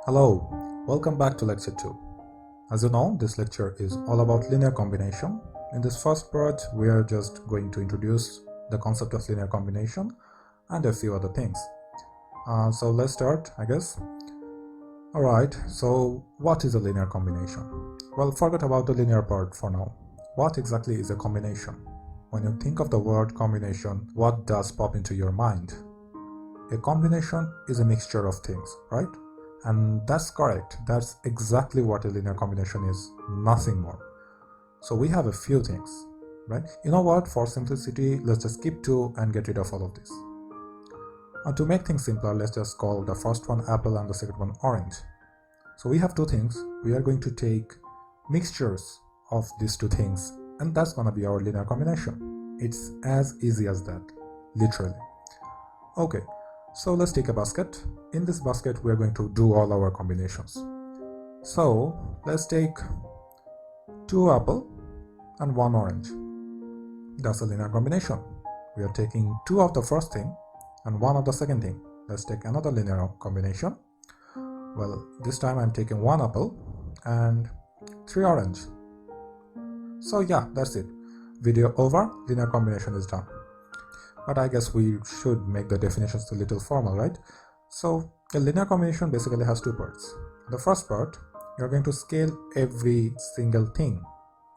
Hello, welcome back to lecture 2. As you know, this lecture is all about linear combination. In this first part, we are just going to introduce the concept of linear combination and a few other things. So let's start, I guess. Alright, so what is a linear combination? Well, forget about the linear part for now. What exactly is a combination? When you think of the word combination, what does pop into your mind? A combination is a mixture of things, right? And that's correct. That's exactly what a linear combination is, nothing more. So we have a few things, right? You know what? For simplicity, let's just skip 2 and get rid of all of this. And to make things simpler, let's just call the first one apple and the second one orange. So we have two things. We are going to take mixtures of these two things, and that's going to be our linear combination. It's as easy as that, literally. Okay. So let's take a basket. In this basket, we are going to do all our combinations. So let's take 2 apple and 1 orange. That's a linear combination. We are taking 2 of the first thing and 1 of the second thing. Let's take another linear combination. Well, this time I'm taking 1 apple and 3 orange. So yeah, that's it. Video over, linear combination is done. But I guess we should make the definitions a little formal, right? So a linear combination basically has 2 parts. The first part, you're going to scale every single thing.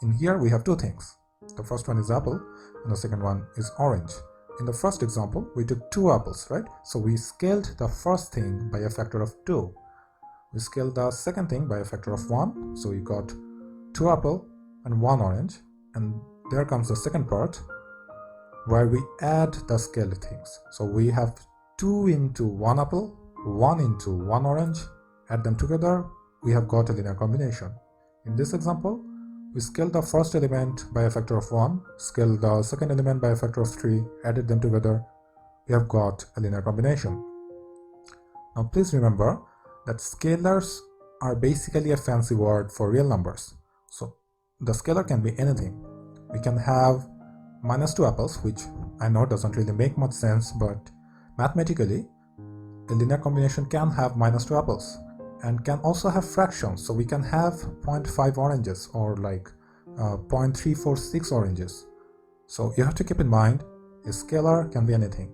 In here we have 2 things. The first one is apple and the second one is orange. In the first example, we took 2 apples, right? So we scaled the first thing by a factor of 2. We scaled the second thing by a factor of 1. So we got 2 apple and 1 orange. And there comes the second part, where we add the scaled things. So we have 2 into 1 apple, 1 into 1 orange, add them together, we have got a linear combination. In this example, we scaled the first element by a factor of 1, scaled the second element by a factor of 3, added them together, we have got a linear combination. Now please remember that scalars are basically a fancy word for real numbers. So the scalar can be anything. We can have minus 2 apples, which I know doesn't really make much sense, but mathematically, a linear combination can have minus 2 apples and can also have fractions. So we can have 0.5 oranges or like 0.346 oranges. So you have to keep in mind, a scalar can be anything.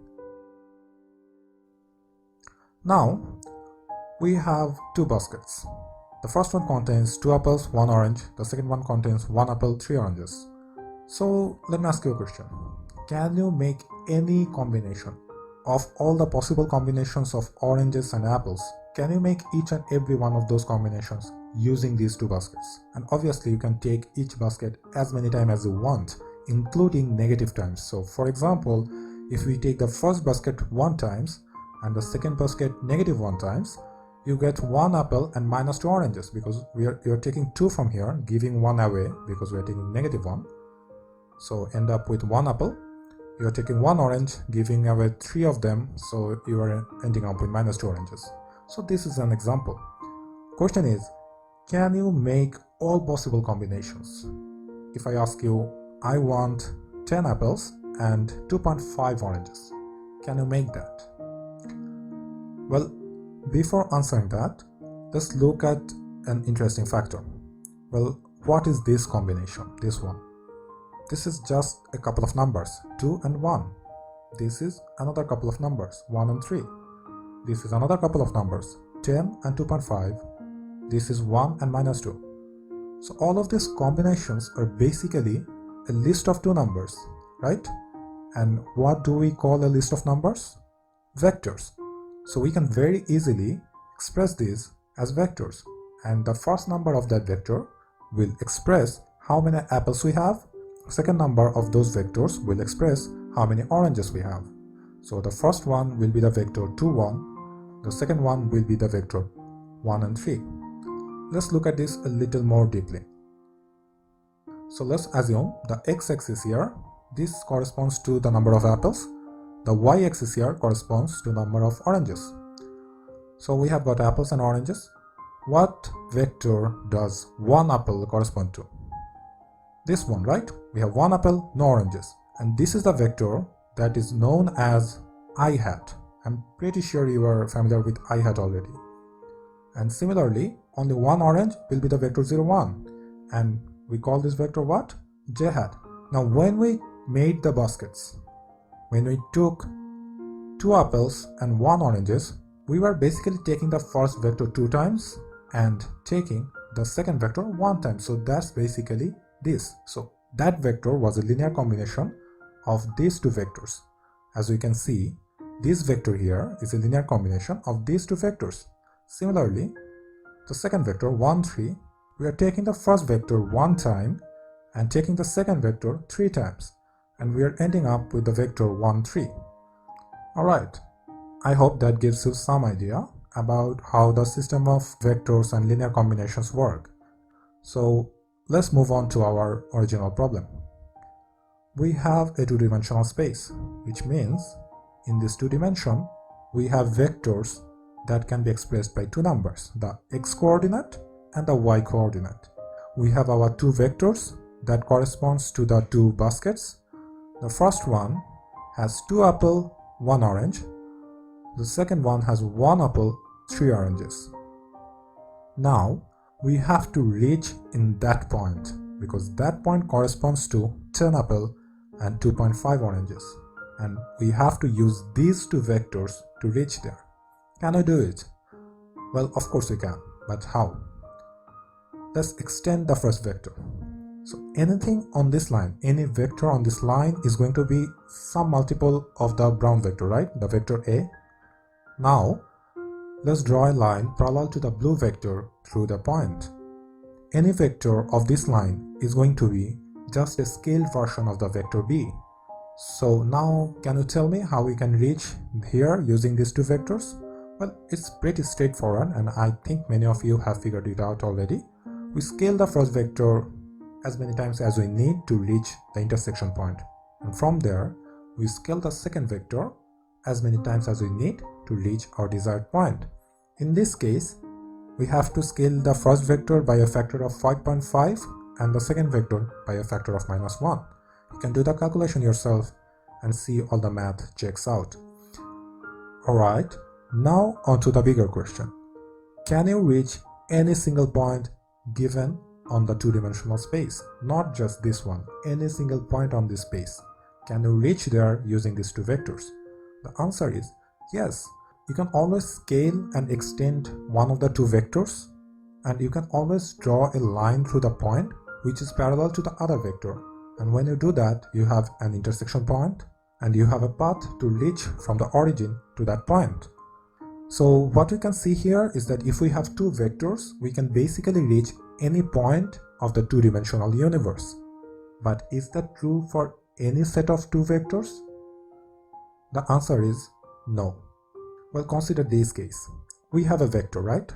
Now, we have 2 baskets. The first one contains 2 apples, 1 orange. The second one contains 1 apple, 3 oranges. So let me ask you a question. Can you make any combination of all the possible combinations of oranges and apples? Can you make each and every one of those combinations using these 2 baskets? And obviously you can take each basket as many times as you want, including negative times. So for example, if we take the first basket 1 times and the second basket negative 1 times, you get 1 apple and minus 2 oranges, because you're taking 2 from here, giving 1 away because we are taking negative 1. So end up with 1 apple, you are taking 1 orange, giving away 3 of them, so you are ending up with minus 2 oranges. So this is an example. Question is, can you make all possible combinations? If I ask you, I want 10 apples and 2.5 oranges, can you make that? Well, before answering that, let's look at an interesting factor. Well, what is this combination, this one? This is just a couple of numbers, 2 and 1. This is another couple of numbers, 1 and 3. This is another couple of numbers, 10 and 2.5. This is 1 and minus 2. So all of these combinations are basically a list of 2 numbers, right? And what do we call a list of numbers? Vectors. So we can very easily express these as vectors. And the first number of that vector will express how many apples we have. Second number of those vectors will express how many oranges we have. So the first one will be the vector 2, 1. The second one will be the vector 1 and 3. Let's look at this a little more deeply. So let's assume the x-axis here, this corresponds to the number of apples. The y-axis here corresponds to the number of oranges. So we have got apples and oranges. What vector does 1 apple correspond to? This one, right? We have 1 apple, no oranges. And this is the vector that is known as I hat. I'm pretty sure you are familiar with I hat already. And similarly, only one orange will be the vector 0, 1. And we call this vector what? J hat. Now when we made the baskets, when we took 2 apples and 1 oranges, we were basically taking the first vector 2 times and taking the second vector 1 time. So that's basically this. So that vector was a linear combination of these 2 vectors. As we can see, this vector here is a linear combination of these 2 vectors. Similarly, the second vector 1, 3, we are taking the first vector 1 time and taking the second vector 3 times, and we are ending up with the vector 1, 3. Alright, I hope that gives you some idea about how the system of vectors and linear combinations work. So let's move on to our original problem. We have a 2-dimensional space, which means in this 2-dimension we have vectors that can be expressed by 2 numbers, the x-coordinate and the y-coordinate. We have our 2 vectors that corresponds to the 2 baskets. The first one has 2 apple, 1 orange. The second one has 1 apple, 3 oranges. Now we have to reach in that point because that point corresponds to 10 apple and 2.5 oranges, and we have to use these 2 vectors to reach there. Can I do it? Well, of course we can, but how? Let's extend the first vector. So anything on this line, any vector on this line is going to be some multiple of the brown vector, right? The vector A. Now let's draw a line parallel to the blue vector through the point. Any vector of this line is going to be just a scaled version of the vector B. So now can you tell me how we can reach here using these 2 vectors? Well, it's pretty straightforward, and I think many of you have figured it out already. We scale the first vector as many times as we need to reach the intersection point, and from there we scale the second vector as many times as we need to reach our desired point. In this case, we have to scale the first vector by a factor of 5.5 and the second vector by a factor of -1. You can do the calculation yourself and see all the math checks out. Alright, now on to the bigger question. Can you reach any single point given on the 2-dimensional space? Not just this one, any single point on this space. Can you reach there using these 2 vectors? The answer is yes. You can always scale and extend one of the 2 vectors, and you can always draw a line through the point which is parallel to the other vector. And when you do that, you have an intersection point and you have a path to reach from the origin to that point. So what we can see here is that if we have 2 vectors, we can basically reach any point of the 2-dimensional universe. But is that true for any set of 2 vectors? The answer is no. Well, consider this case. We have a vector, right?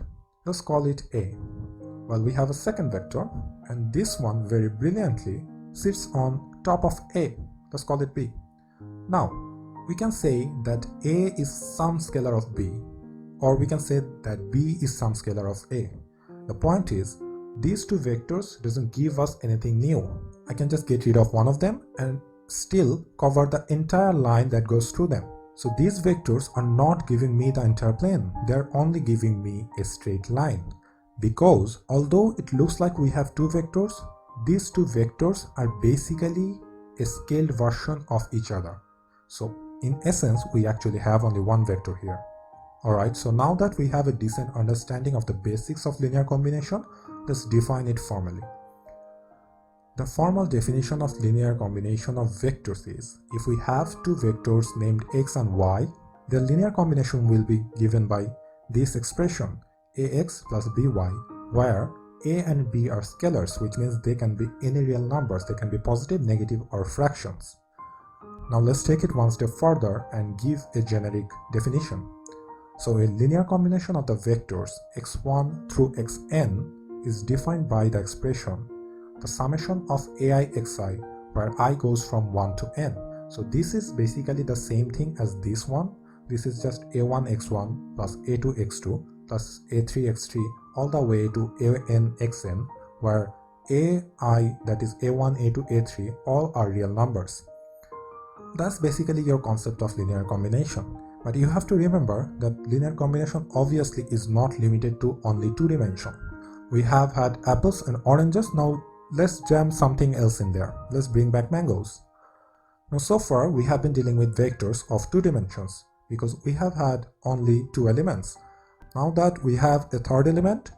Let's call it A. Well, we have a second vector, and this one very brilliantly sits on top of A. Let's call it B. Now, we can say that A is some scalar of B, or we can say that B is some scalar of A. The point is, these 2 vectors doesn't give us anything new. I can just get rid of one of them and still cover the entire line that goes through them. So these vectors are not giving me the entire plane, they're only giving me a straight line. Because although it looks like we have 2 vectors, these 2 vectors are basically a scaled version of each other. So in essence, we actually have only one vector here. Alright, so now that we have a decent understanding of the basics of linear combination, let's define it formally. The formal definition of linear combination of vectors is, if we have 2 vectors named x and y, their linear combination will be given by this expression, ax plus by, where a and b are scalars, which means they can be any real numbers, they can be positive, negative, or fractions. Now let's take it one step further and give a generic definition. So a linear combination of the vectors x1 through xn is defined by the expression the summation of ai xi, where I goes from 1 to n. So this is basically the same thing as this one. This is just a1 x1 plus a2 x2 plus a3 x3 all the way to an xn, where ai, that is a1, a2, a3, all are real numbers. That's basically your concept of linear combination. But you have to remember that linear combination obviously is not limited to only two dimensions. We have had apples and oranges, now let's jam something else in there. Let's bring back mangoes. Now so far we have been dealing with vectors of two dimensions because we have had only two elements. Now that we have a third element,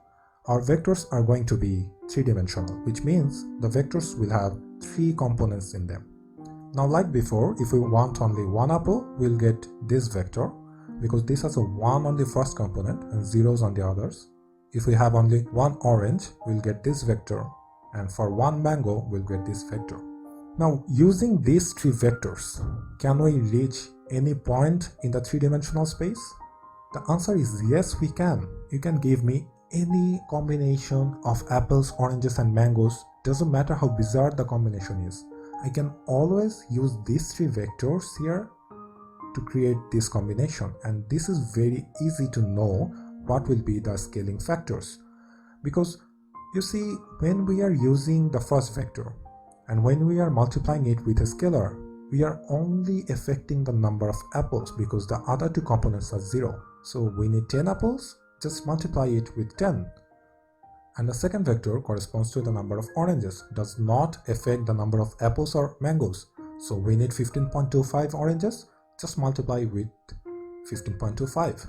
our vectors are going to be three-dimensional, which means the vectors will have three components in them. Now like before, if we want only one apple, we'll get this vector because this has a 1 on the first component and zeros on the others. If we have only one orange, we'll get this vector, and for one mango, we'll get this vector. Now using these three vectors, can we reach any point in the three-dimensional space? The answer is yes, we can. You can give me any combination of apples, oranges and mangoes. Doesn't matter how bizarre the combination is. I can always use these three vectors here to create this combination, and this is very easy to know what will be the scaling factors, because you see, when we are using the first vector and when we are multiplying it with a scalar, we are only affecting the number of apples because the other two components are 0. So we need 10 apples, just multiply it with 10. And the second vector corresponds to the number of oranges, does not affect the number of apples or mangoes. So we need 15.25 oranges, just multiply with 15.25.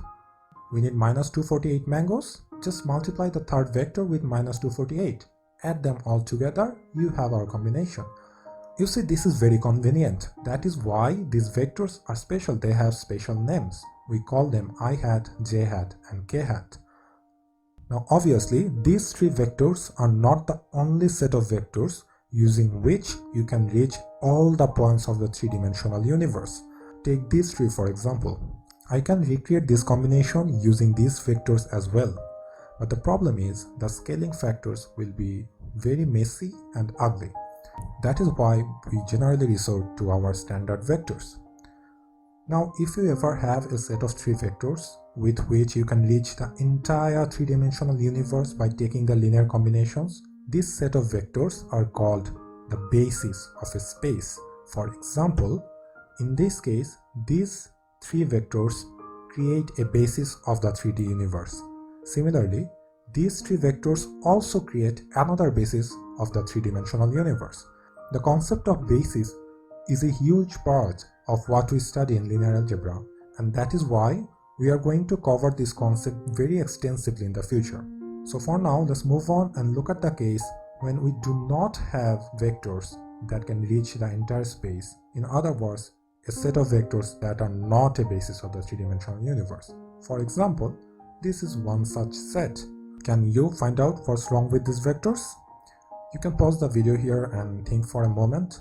We need minus 248 mangoes, just multiply the third vector with minus 248. Add them all together, you have our combination. You see, this is very convenient. That is why these vectors are special. They have special names. We call them I hat, j hat and k hat. Now obviously these three vectors are not the only set of vectors using which you can reach all the points of the three-dimensional universe. Take these three for example. I can recreate this combination using these vectors as well. But the problem is the scaling factors will be very messy and ugly. That is why we generally resort to our standard vectors. Now if you ever have a set of three vectors with which you can reach the entire three-dimensional universe by taking the linear combinations, this set of vectors are called the basis of a space. For example, in this case, these three vectors create a basis of the 3D universe. Similarly, these three vectors also create another basis of the three-dimensional universe. The concept of basis is a huge part of what we study in linear algebra, and that is why we are going to cover this concept very extensively in the future. So for now, let's move on and look at the case when we do not have vectors that can reach the entire space. In other words, a set of vectors that are not a basis of the three-dimensional universe. For example, this is one such set. Can you find out what's wrong with these vectors? You can pause the video here and think for a moment.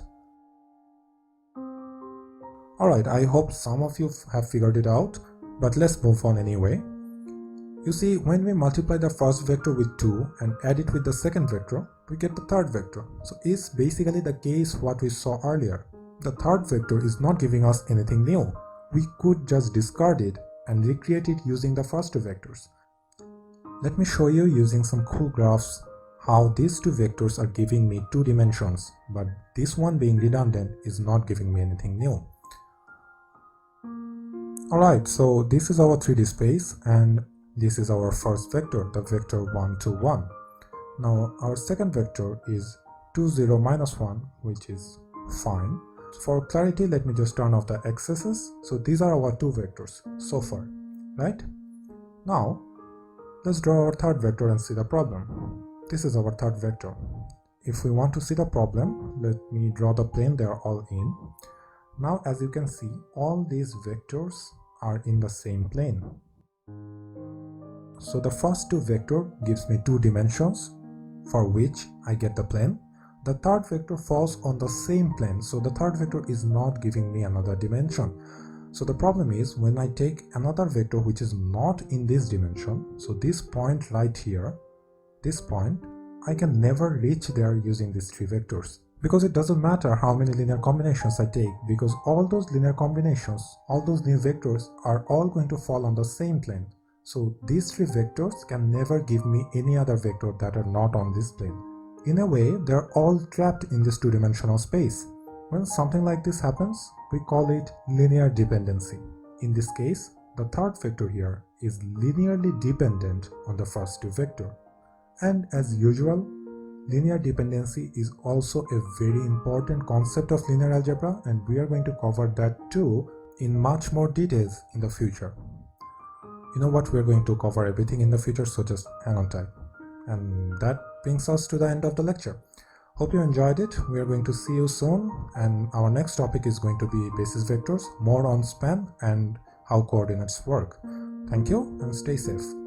Alright, I hope some of you have figured it out, but let's move on anyway. You see, when we multiply the first vector with 2 and add it with the second vector, we get the third vector. So it's basically the case what we saw earlier. The third vector is not giving us anything new. We could just discard it and recreate it using the first two vectors. Let me show you using some cool graphs how these two vectors are giving me two dimensions, but this one being redundant is not giving me anything new. Alright, so this is our 3D space and this is our first vector, the vector 1, 2, 1. Now our second vector is 2, 0, minus 1, which is fine. For clarity, let me just turn off the excesses. So these are our two vectors so far, right? Now let's draw our third vector and see the problem. This is our third vector. If we want to see the problem, let me draw the plane they are all in. Now as you can see, all these vectors are in the same plane. So the first two vector gives me two dimensions for which I get the plane. The third vector falls on the same plane, so the third vector is not giving me another dimension. So the problem is when I take another vector which is not in this dimension, so this point right here, this point, I can never reach there using these three vectors. Because it doesn't matter how many linear combinations I take, because all those linear combinations, all those new vectors are all going to fall on the same plane. So these three vectors can never give me any other vector that are not on this plane. In a way, they're all trapped in this two-dimensional space. When something like this happens, we call it linear dependency. In this case, the third vector here is linearly dependent on the first two vectors. And as usual, linear dependency is also a very important concept of linear algebra, and we are going to cover that too in much more details in the future. You know what, we are going to cover everything in the future, so just hang on tight. And that brings us to the end of the lecture. Hope you enjoyed it. We are going to see you soon, and our next topic is going to be basis vectors, more on span and how coordinates work. Thank you and stay safe.